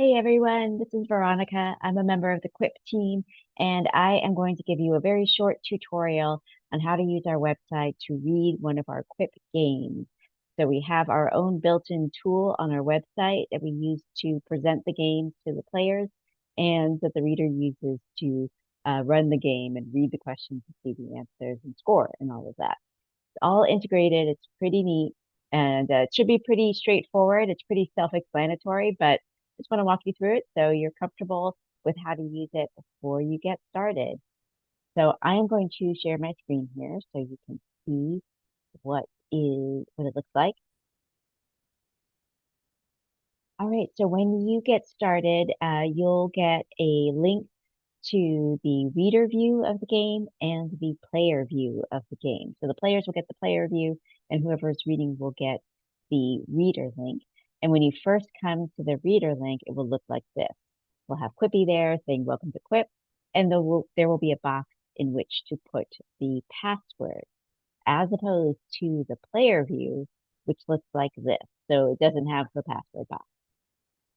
Hey everyone, this is Veronica. I'm a member of the QuiP team, and I am going to give you a very short tutorial on how to use our website to read one of our QuiP games. So we have our own built-in tool on our website that we use to present the games to the players and that the reader uses to run the game and read the questions and see the answers and score and all of that. It's all integrated. It's pretty neat and it should be pretty straightforward. It's pretty self-explanatory, but just want to walk you through it so you're comfortable with how to use it before you get started. So I am going to share my screen here so you can see what it looks like. All right, so when you get started, you'll get a link to the reader view of the game and the player view of the game. So the players will get the player view, and whoever's reading will get the reader link. And when you first come to the reader link, it will look like this. We'll have QuiPy there saying welcome to QuiP, and there will be a box in which to put the password, as opposed to the player view, which looks like this. So it doesn't have the password box.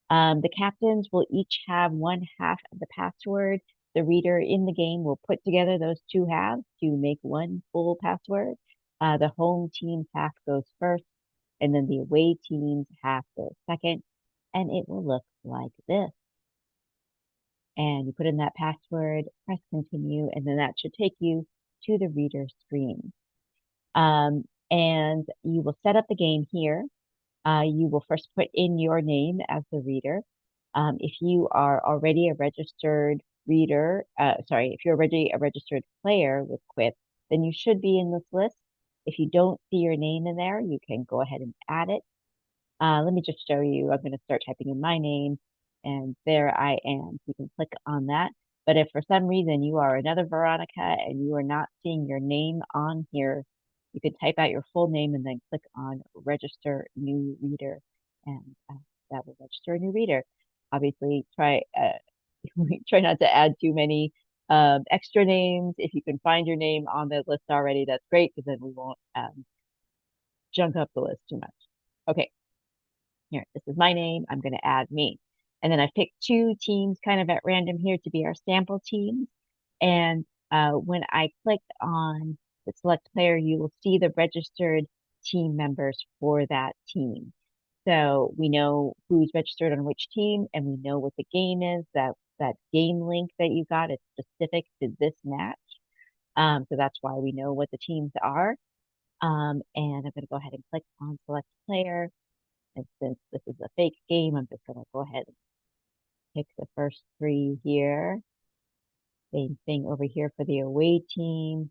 The captains will each have one half of the password. The reader in the game will put together those two halves to make one full password. The home team's half goes first, and then the away team's half goes second, and it will look like this. And you put in that password, press continue, and then that should take you to the reader screen. And you will set up the game here. You will first put in your name as the reader. If you are already a registered reader, if you're already a registered player with QuiP, then you should be in this list. If you don't see your name in there, you can go ahead and add it. Let me just show you. I'm going to start typing in my name, and there I am. You can click on that. But if for some reason you are another Veronica and you are not seeing your name on here, you can type out your full name and then click on Register New Reader, and that will register a new reader. Obviously, try not to add too many extra names. If you can find your name on the list already, that's great because then we won't junk up the list too much. Okay, here, this is my name. I'm going to add me. And then I picked two teams kind of at random here to be our sample teams. And when I click on the select player, you will see the registered team members for that team. So we know who's registered on which team, and we know what the game is. That game link that you got is specific to this match. So that's why we know what the teams are. And I'm going to go ahead and click on select player. And since this is a fake game, I'm just going to go ahead and pick the first three here. Same thing over here for the away team.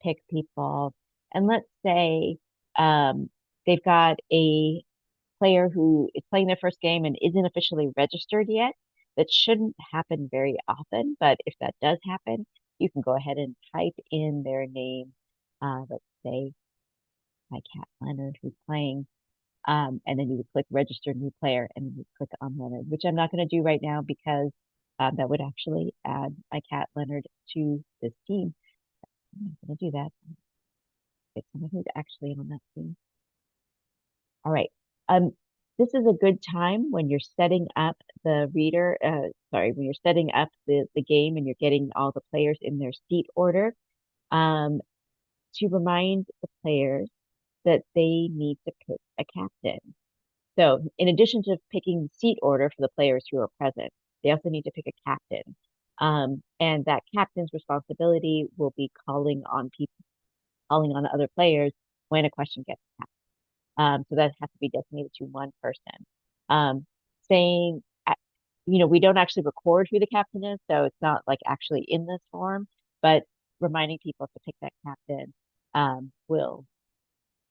Pick people. And let's say they've got a player who is playing their first game and isn't officially registered yet. That shouldn't happen very often, but if that does happen, you can go ahead and type in their name. Let's say my cat Leonard, who's playing. And then you would click register new player and you click on Leonard, which I'm not going to do right now because that would actually add my cat Leonard to this team. I'm not going to do that. Pick someone who's actually on that team. All right. Um, this is a good time when you're setting up the reader, when you're setting up the game and you're getting all the players in their seat order, um, to remind the players that they need to pick a captain. So in addition to picking seat order for the players who are present, they also need to pick a captain. And that captain's responsibility will be calling on other players when a question gets asked. So that has to be designated to one person. Saying, we don't actually record who the captain is, so it's not like actually in this form, but reminding people to pick that captain will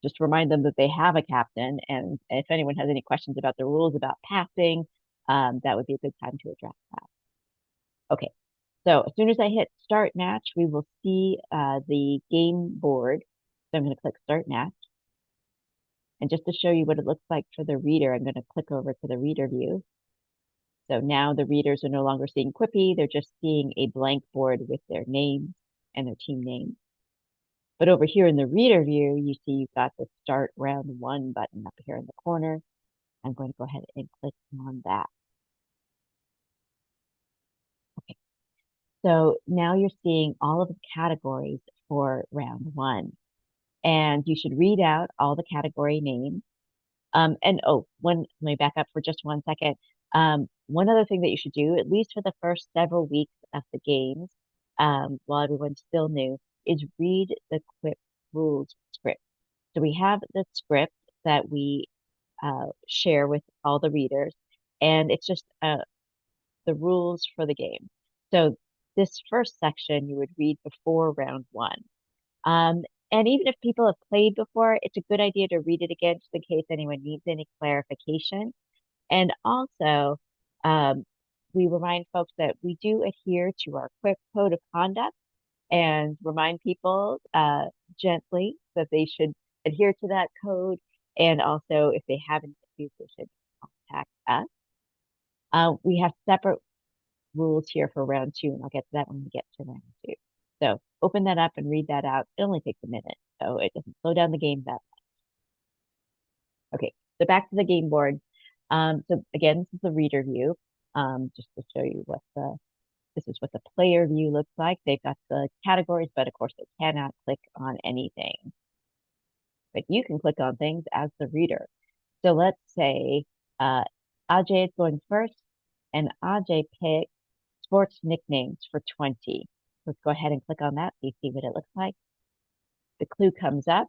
just remind them that they have a captain. And if anyone has any questions about the rules about passing, that would be a good time to address that. Okay, so as soon as I hit start match, we will see the game board. So I'm going to click start match. And just to show you what it looks like for the reader, I'm going to click over to the reader view. So now the readers are no longer seeing QuiPy, they're just seeing a blank board with their names and their team name. But over here in the reader view, you see you've got the start round one button up here in the corner. I'm going to go ahead and click on that. So now you're seeing all of the categories for round one. And you should read out all the category names. Let me back up for just 1 second. One other thing that you should do, at least for the first several weeks of the games, while everyone's still new, is read the QuiP rules script. So we have the script that we share with all the readers, and it's just the rules for the game. So this first section you would read before round one. Um, and even if people have played before, it's a good idea to read it again just in case anyone needs any clarification. And also, um, we remind folks that we do adhere to our quick code of conduct and remind people gently that they should adhere to that code. And also, if they have any issues, they should contact us. We have separate rules here for round two, and I'll get to that when we get to round two. So open that up and read that out. It only takes a minute, so it doesn't slow down the game that much. Okay, so back to the game board. So again, this is the reader view. Just to show you this is what the player view looks like. They've got the categories, but of course they cannot click on anything. But you can click on things as the reader. So let's say uh, Ajay is going first, and Ajay picked sports nicknames for 20. Let's go ahead and click on that so you see what it looks like. The clue comes up,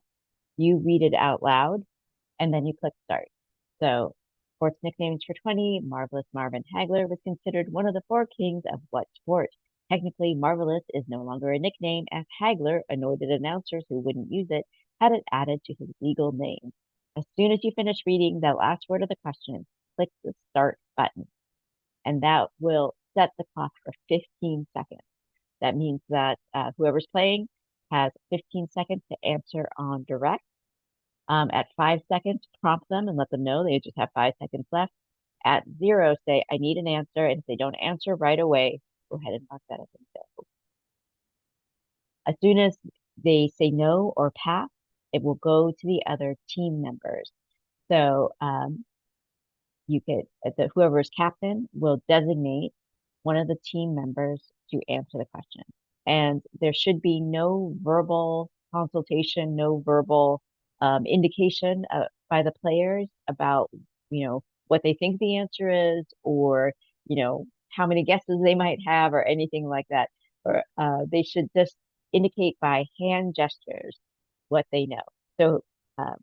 you read it out loud, and then you click start. So, sports nicknames for 20, Marvelous Marvin Hagler was considered one of the four kings of what sport? Technically, Marvelous is no longer a nickname, as Hagler, annoyed at announcers who wouldn't use it, had it added to his legal name. As soon as you finish reading the last word of the question, click the start button, and that will set the clock for 15 seconds. That means that whoever's playing has 15 seconds to answer on direct. At 5 seconds, prompt them and let them know they just have 5 seconds left. At zero, say, I need an answer. And if they don't answer right away, go ahead and mark that as a no. As soon as they say no or pass, it will go to the other team members. So you could, whoever's captain will designate one of the team members to answer the question. And there should be no verbal consultation, no verbal indication by the players about, what they think the answer is, or, how many guesses they might have, or anything like that. Or they should just indicate by hand gestures what they know. So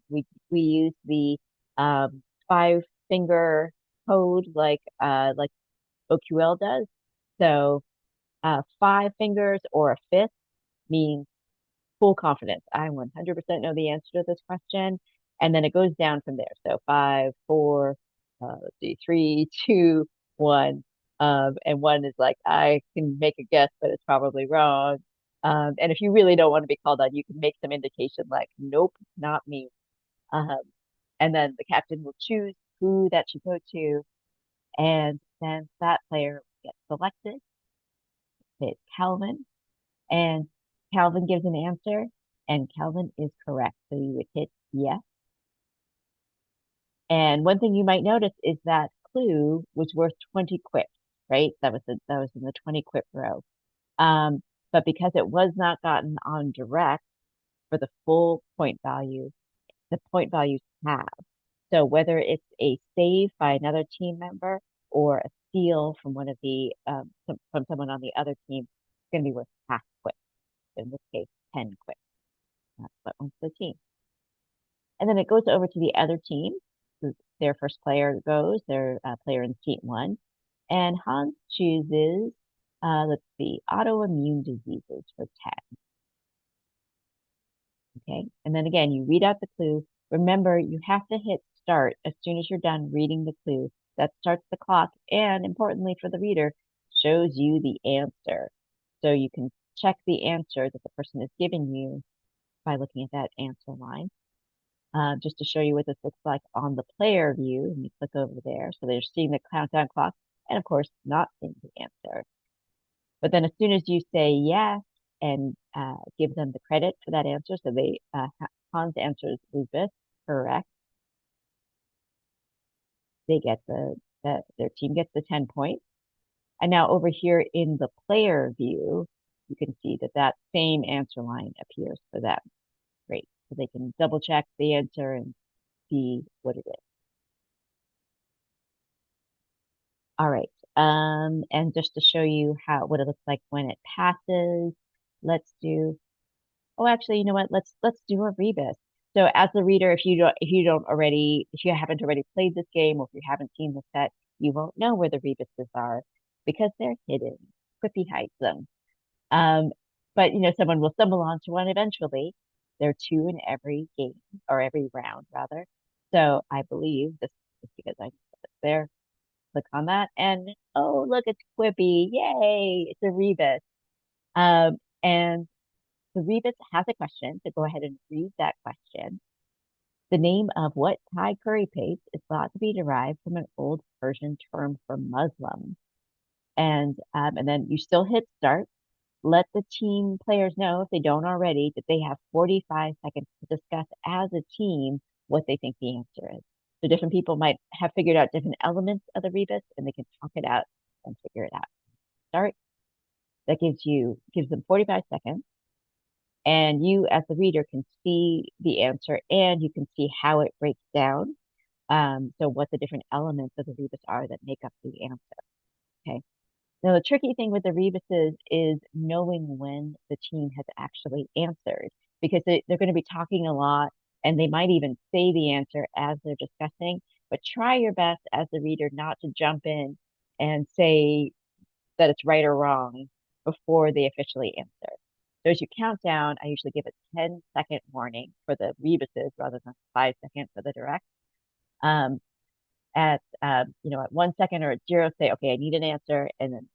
we use the 5 finger code like OQL does. So 5 fingers or a fifth means full confidence. I 100% know the answer to this question. And then it goes down from there. So five, four, let's see, three, two, one. And one is like, I can make a guess, but it's probably wrong. And if you really don't want to be called on, you can make some indication like, nope, not me. Um, and then the captain will choose who that should go to. And then that player gets selected. It's Calvin. And Calvin gives an answer, and Calvin is correct. So you would hit yes. And one thing you might notice is that clue was worth 20 quips, right? That was in the 20 quip row. But because it was not gotten on direct for the full point value, the point values half. So whether it's a save by another team member or a steal from one of the from someone on the other team, it's going to be worth half quick. In this case, 10 quick. That's what went to the team. And then it goes over to the other team. Their first player goes, their player in seat one. And Hans chooses, let's see, autoimmune diseases for 10. Okay. And then again, you read out the clue. Remember, you have to hit start as soon as you're done reading the clue. That starts the clock and, importantly for the reader, shows you the answer. So you can check the answer that the person has given you by looking at that answer line. Just to show you what this looks like on the player view, and you click over there. So they're seeing the countdown clock and, of course, not seeing the answer. But then as soon as you say yes and give them the credit for that answer, so Hans answers lupus, correct. They get their team gets the 10 points. And now over here in the player view, you can see that that same answer line appears for them. Great. So they can double check the answer and see what it is. All right. And just to show you what it looks like when it passes, let's do, oh, actually, you know what? Let's do a rebus. So as the reader, if you haven't already played this game or if you haven't seen the set, you won't know where the rebuses are because they're hidden. QuiP hides them. Um, but someone will stumble onto one eventually. There are two in every game or every round rather. So I believe this is because I put it there. Click on that and oh look, it's QuiP. Yay! It's a rebus. And the rebus has a question, so go ahead and read that question. The name of what Thai curry paste is thought to be derived from an old Persian term for Muslim. And then you still hit start. Let the team players know, if they don't already, that they have 45 seconds to discuss as a team what they think the answer is. So different people might have figured out different elements of the rebus and they can talk it out and figure it out. Start. That gives them 45 seconds. And you as the reader can see the answer and you can see how it breaks down. So what the different elements of the rebus are that make up the answer. Okay. Now, the tricky thing with the rebuses is knowing when the team has actually answered because they're going to be talking a lot and they might even say the answer as they're discussing. But try your best as the reader not to jump in and say that it's right or wrong before they officially answer. So as you count down, I usually give a 10-second warning for the rebuses rather than 5 seconds for the direct. At 1 second or at zero, say, okay, I need an answer, and then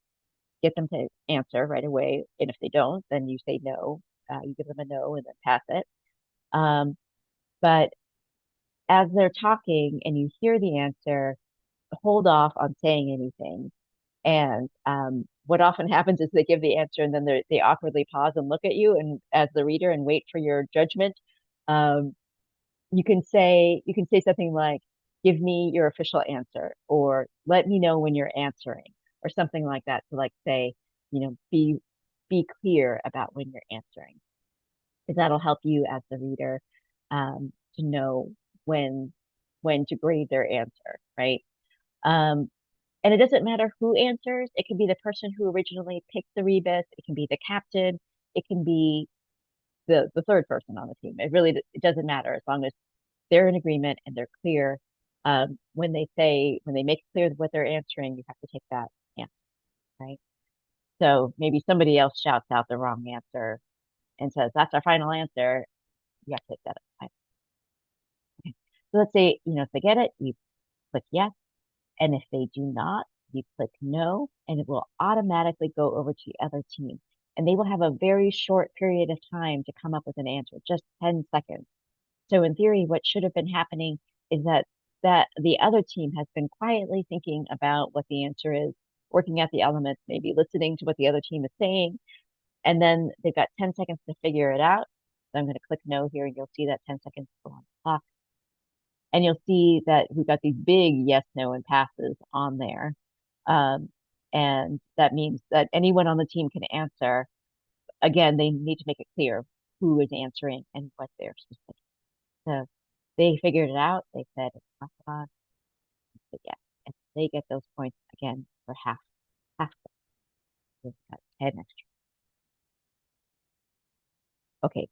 get them to answer right away. And if they don't, then you say no. You give them a no and then pass it. But as they're talking and you hear the answer, hold off on saying anything. And what often happens is they give the answer and then they awkwardly pause and look at you and as the reader and wait for your judgment. Um, you can say something like, "Give me your official answer," or "Let me know when you're answering," or something like that to like say, be clear about when you're answering, because that'll help you as the reader to know when when to grade their answer, right? Um, and it doesn't matter who answers. It can be the person who originally picked the rebus. It can be the captain. It can be the third person on the team. It doesn't matter as long as they're in agreement and they're clear. When they make it clear what they're answering, you have to take that answer, right? So maybe somebody else shouts out the wrong answer and says, "That's our final answer." You have to take that up. Okay. So let's say, if they get it, you click yes. And if they do not, you click no, and it will automatically go over to the other team. And they will have a very short period of time to come up with an answer, just 10 seconds. So in theory, what should have been happening is that the other team has been quietly thinking about what the answer is, working out the elements, maybe listening to what the other team is saying, and then they've got 10 seconds to figure it out. So I'm going to click no here, and you'll see that 10 seconds go on the clock. And you'll see that we've got these big yes, no, and passes on there. Um, and that means that anyone on the team can answer. Again, they need to make it clear who is answering and what they're specific. So they figured it out. They said it's Mastodon. But yeah, and they get those points again for half. They've got 10 extra. Okay.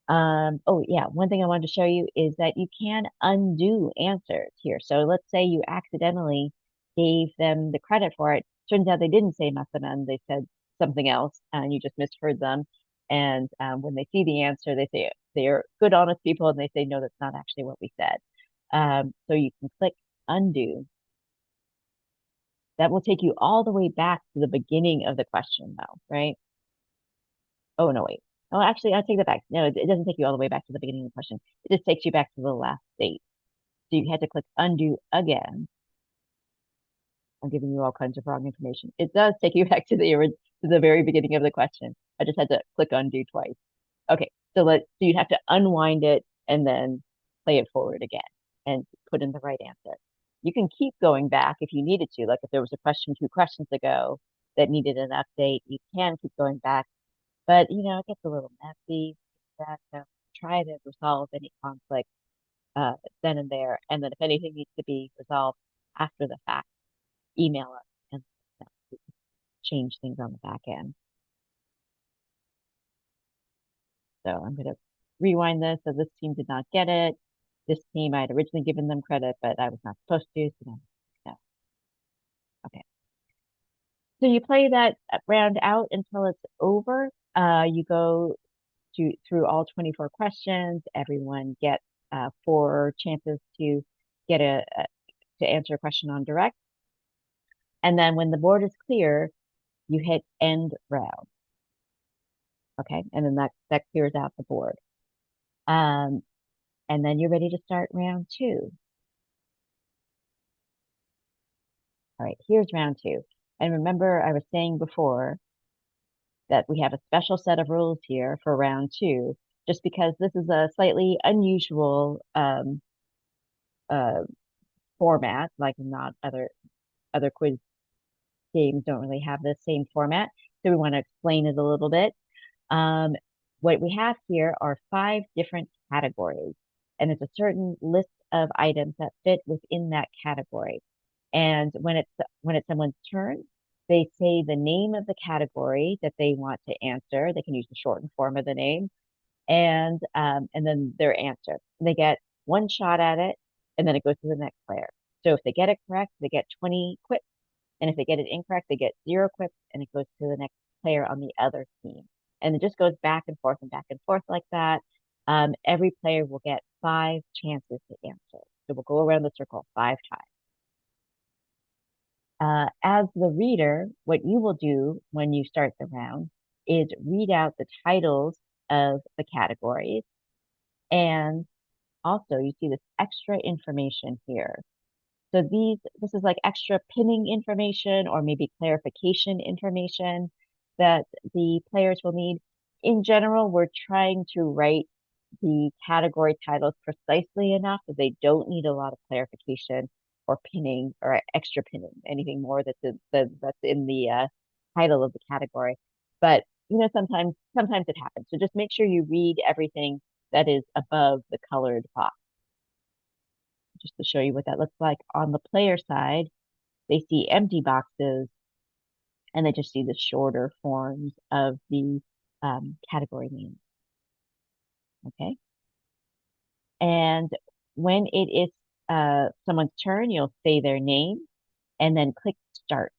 Oh yeah, one thing I wanted to show you is that you can undo answers here. So let's say you accidentally gave them the credit for it. Turns out they didn't say Masanan, they said something else, and you just misheard them. And when they see the answer, they say they're good, honest people, and they say, no, that's not actually what we said. So you can click undo. That will take you all the way back to the beginning of the question, though, right? Oh, no, wait. Oh, actually, I'll take that back. No, it doesn't take you all the way back to the beginning of the question. It just takes you back to the last state. So you had to click undo again. I'm giving you all kinds of wrong information. It does take you back to the very beginning of the question. I just had to click undo twice. Okay, so you'd have to unwind it and then play it forward again and put in the right answer. You can keep going back if you needed to, like if there was a question 2 questions ago, that needed an update, you can keep going back. But, it gets a little messy. So try to resolve any conflict then and there. And then if anything needs to be resolved after the fact, email us and change things on the back end. So I'm going to rewind this. So this team did not get it. This team, I had originally given them credit, but I was not supposed to. So then, no. Okay. So you play that round out until it's over. You go through all 24 questions. Everyone gets 4 chances to get to answer a question on direct. And then when the board is clear, you hit end round. Okay. And then that clears out the board. Um, and then you're ready to start round 2. All right, here's round 2. And remember, I was saying before that we have a special set of rules here for round 2, just because this is a slightly unusual uh, format, like not other quiz games don't really have the same format. So we want to explain it a little bit. Um, what we have here are 5 different categories, and it's a certain list of items that fit within that category. And when it's someone's turn, they say the name of the category that they want to answer. They can use the shortened form of the name, and then their answer. They get 1 shot at it, and then it goes to the next player. So if they get it correct, they get 20 QuiP, and if they get it incorrect, they get 0 QuiP, and it goes to the next player on the other team. And it just goes back and forth like that. Every player will get 5 chances to answer. So we'll go around the circle 5 times. As the reader, what you will do when you start the round is read out the titles of the categories. And also you see this extra information here. So this is like extra pinning information or maybe clarification information that the players will need. In general, we're trying to write the category titles precisely enough that they don't need a lot of clarification or pinning or extra pinning, anything more that's in the title of the category. But sometimes it happens. So just make sure you read everything that is above the colored box. Just to show you what that looks like. On the player side, they see empty boxes and they just see the shorter forms of the category names. Okay. And when it is someone's turn, you'll say their name and then click start.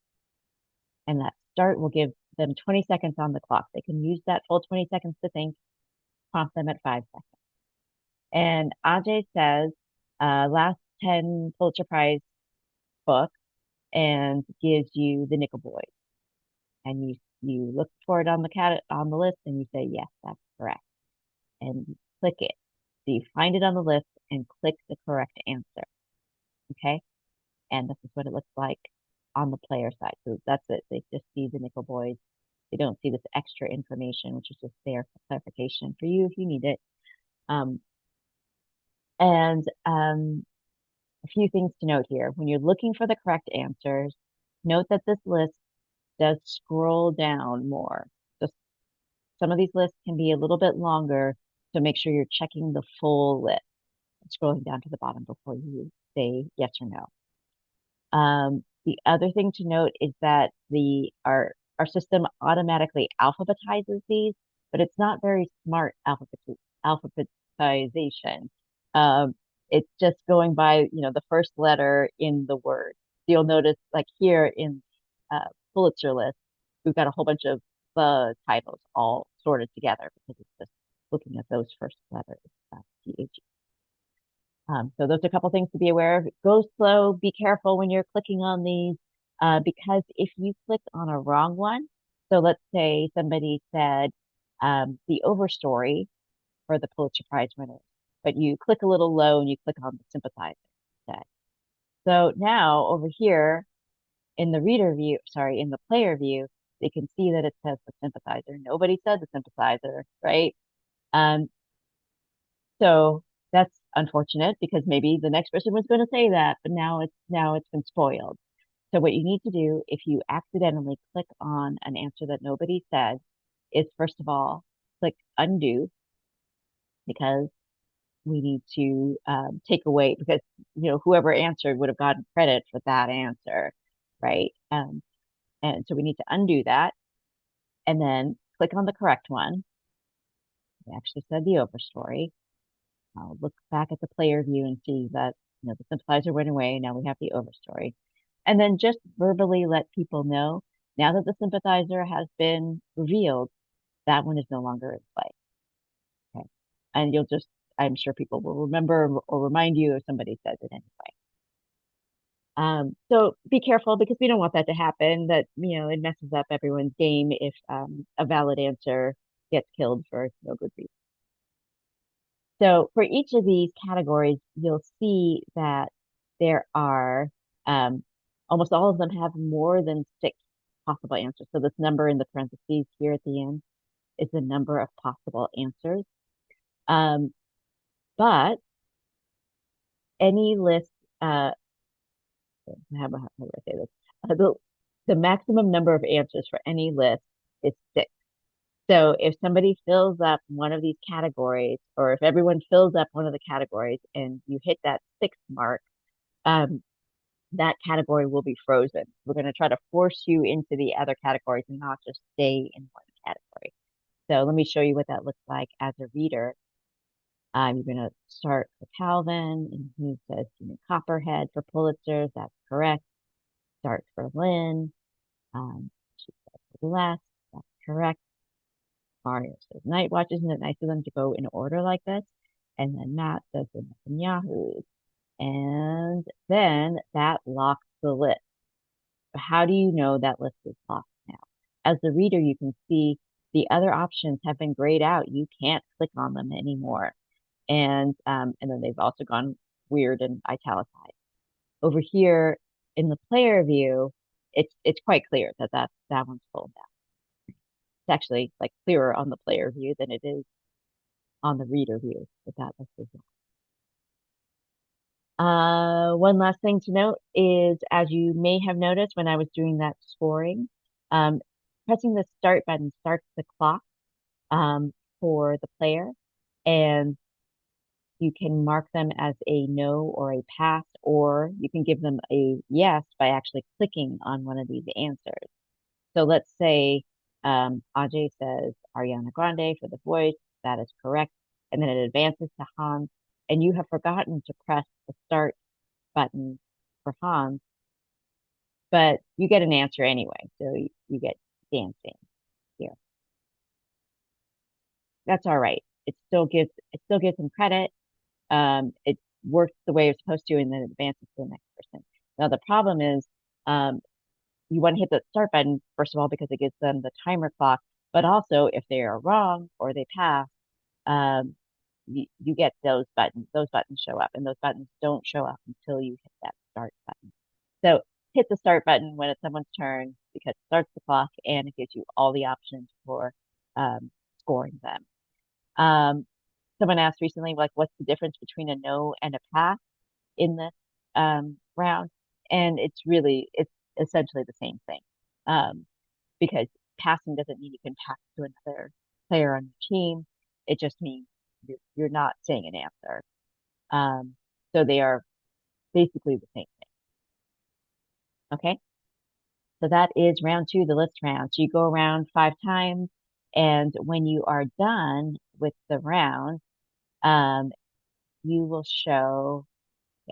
And that start will give them 20 seconds on the clock. They can use that full 20 seconds to think, prompt them at 5 seconds. And Ajay says, last 10 Pulitzer Prize book, and gives you the Nickel Boys. And you look for it on the list and you say, yes, that's correct. And you click it. So you find it on the list and click the correct answer. Okay. And this is what it looks like on the player side. So that's it. They just see the Nickel Boys. They don't see this extra information, which is just there for clarification for you if you need it. And a few things to note here. When you're looking for the correct answers, note that this list does scroll down more. So some of these lists can be a little bit longer, so make sure you're checking the full list, scrolling down to the bottom before you say yes or no. The other thing to note is that our system automatically alphabetizes these, but it's not very smart alphabetization. It's just going by, the first letter in the word. So you'll notice like here in Pulitzer list, we've got a whole bunch of the titles all sorted together because it's just looking at those first letters, TH. So those are a couple things to be aware of. Go slow, be careful when you're clicking on these, because if you click on a wrong one, so let's say somebody said the overstory for the Pulitzer Prize winner, but you click a little low and you click on the sympathizer instead. So now over here in the reader view, sorry, in the player view, they can see that it says the sympathizer. Nobody said the sympathizer, right? So that's unfortunate because maybe the next person was going to say that, but now it's been spoiled. So what you need to do if you accidentally click on an answer that nobody said is first of all, click undo because we need to take away because whoever answered would have gotten credit for that answer, right? And so we need to undo that and then click on the correct one. We actually said the overstory. I'll look back at the player view and see that the sympathizer went away. Now we have the overstory. And then just verbally let people know now that the sympathizer has been revealed, that one is no longer in play. Okay. And I'm sure people will remember or remind you if somebody says it anyway. So be careful because we don't want that to happen, that, it messes up everyone's game if a valid answer gets killed for no good reason. So for each of these categories, you'll see that there are almost all of them have more than six possible answers. So this number in the parentheses here at the end is the number of possible answers. But any list, how do I say this? The maximum number of answers for any list is six. So if somebody fills up one of these categories, or if everyone fills up one of the categories and you hit that six mark, that category will be frozen. We're going to try to force you into the other categories and not just stay in one category. So let me show you what that looks like as a reader. You're going to start for Calvin, and he says, Copperhead for Pulitzer. That's correct. Start for Lynn. She says less. That's correct. Mario says night watches. Isn't it nice of them to go in order like this? And then Matt says the Netanyahu's. And then that locks the list. How do you know that list is locked now? As the reader, you can see the other options have been grayed out. You can't click on them anymore. And then they've also gone weird and italicized. Over here in the player view, it's quite clear that that one's pulled down. It's actually like clearer on the player view than it is on the reader view, but that list is one last thing to note is, as you may have noticed when I was doing that scoring, um, pressing the start button starts the clock for the player, and you can mark them as a no or a pass, or you can give them a yes by actually clicking on one of these answers. So let's say Ajay says Ariana Grande for the voice. That is correct. And then it advances to Hans, and you have forgotten to press the start button for Hans, but you get an answer anyway. So you get dancing here. That's all right. It still gives him credit. It works the way it's supposed to, and then it advances to the next person. Now the problem is, you want to hit the start button first of all because it gives them the timer clock, but also if they are wrong or they pass, you get those buttons. Those buttons show up, and those buttons don't show up until you hit that start button. So hit the start button when it's someone's turn because it starts the clock and it gives you all the options for scoring them. Someone asked recently, like, what's the difference between a no and a pass in this round? And it's essentially the same thing. Because passing doesn't mean you can pass to another player on your team. It just means you're not saying an answer. So they are basically the same thing. Okay. So that is round two, the list round. So you go around 5 times, and when you are done with the round, you will show.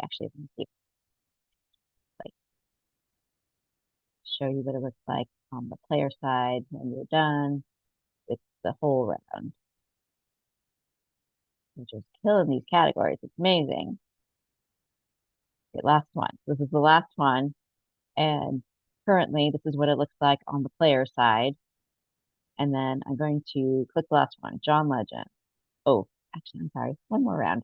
Actually, let me see, like, show you what it looks like on the player side when you're done with the whole round. You're just killing these categories. It's amazing. Okay, last one. This is the last one, and currently this is what it looks like on the player side. And then I'm going to click the last one, John Legend. Oh, actually, I'm sorry. One more round.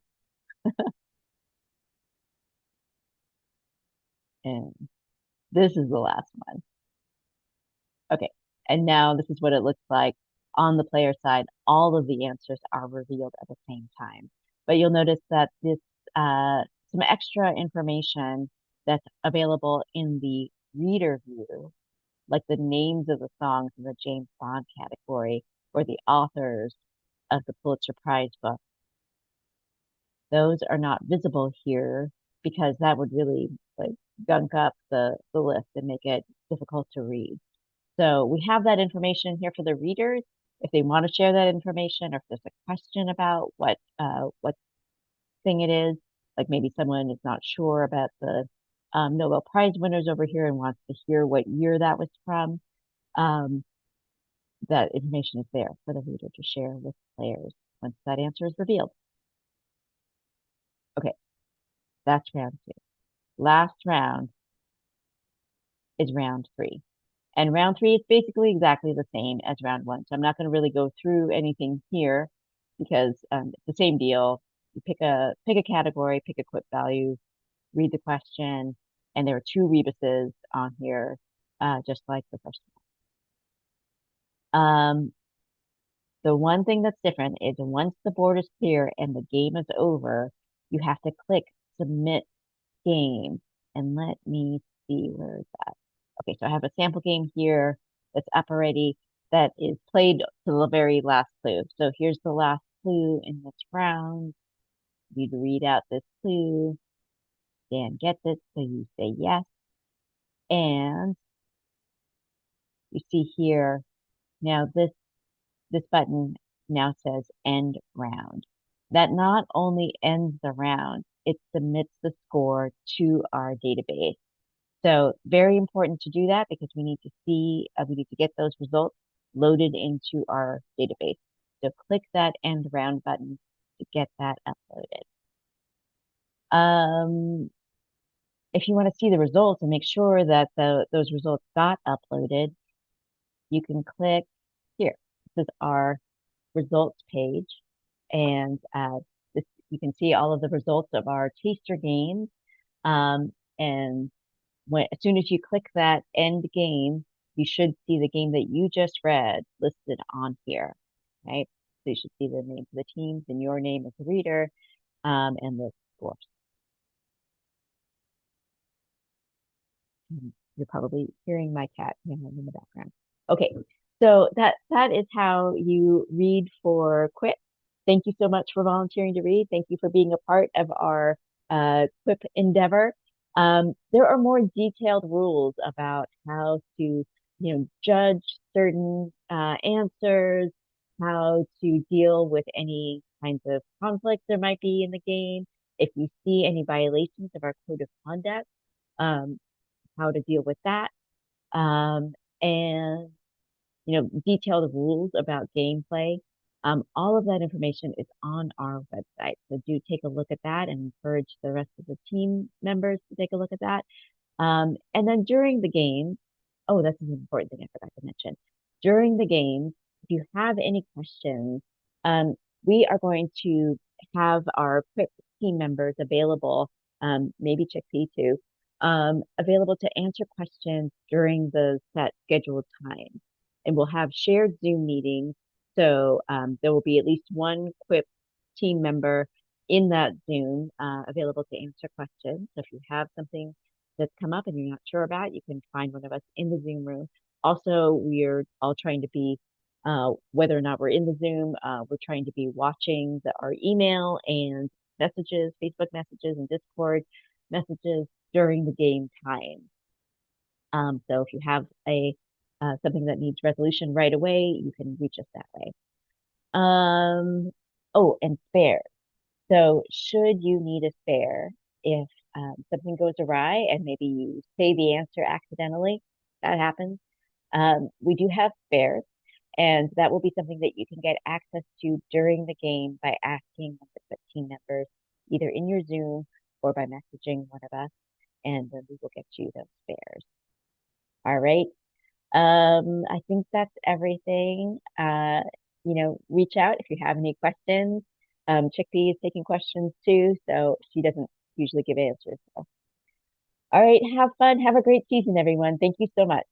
And this is the last one. Okay. And now this is what it looks like on the player side. All of the answers are revealed at the same time. But you'll notice that this some extra information that's available in the reader view, like the names of the songs in the James Bond category or the authors of the Pulitzer Prize book, those are not visible here because that would really like gunk up the list and make it difficult to read. So we have that information here for the readers if they want to share that information, or if there's a question about what thing it is, like maybe someone is not sure about the Nobel Prize winners over here and wants to hear what year that was from. Um, that information is there for the reader to share with players once that answer is revealed. Okay, that's round two. Last round is round three. And round three is basically exactly the same as round one. So I'm not going to really go through anything here because it's the same deal. You pick a category, pick a QuiP value, read the question, and there are two rebuses on here, just like the first one. The one thing that's different is once the board is clear and the game is over, you have to click submit game. And let me see, where is that? Okay, so I have a sample game here that's up already that is played to the very last clue. So here's the last clue in this round. You read out this clue. Dan gets it, so you say yes. And you see here, now this button now says end round. That not only ends the round, it submits the score to our database. So very important to do that because we need to we need to get those results loaded into our database. So click that end round button to get that uploaded. If you want to see the results and make sure that those results got uploaded, you can click here. This is our results page. And you can see all of the results of our taster games. And as soon as you click that end game, you should see the game that you just read listed on here, right? So you should see the names of the teams and your name as the reader, and the scores. You're probably hearing my cat meowing in the background. Okay, so that is how you read for QuiP. Thank you so much for volunteering to read. Thank you for being a part of our QuiP endeavor. There are more detailed rules about how to, judge certain answers, how to deal with any kinds of conflicts there might be in the game. If you see any violations of our code of conduct, um, how to deal with that, and detailed rules about gameplay. All of that information is on our website. So do take a look at that and encourage the rest of the team members to take a look at that. And then during the game, oh, that's an important thing I forgot to mention. During the game, if you have any questions, we are going to have our quick team members available, maybe QuiP too, available to answer questions during the set scheduled time. And we'll have shared Zoom meetings. So there will be at least one QuiP team member in that Zoom available to answer questions. So if you have something that's come up and you're not sure about, you can find one of us in the Zoom room. Also, we're all trying to be, whether or not we're in the Zoom, we're trying to be watching our email and messages, Facebook messages and Discord messages during the game time. So if you have something that needs resolution right away, you can reach us that way. Oh, and spares. So should you need a spare, if something goes awry and maybe you say the answer accidentally, that happens. We do have spares, and that will be something that you can get access to during the game by asking one of the team members, either in your Zoom or by messaging one of us, and then we will get you those spares. All right. I think that's everything. Reach out if you have any questions. QuiP is taking questions too, so she doesn't usually give answers. So. All right, have fun. Have a great season, everyone. Thank you so much.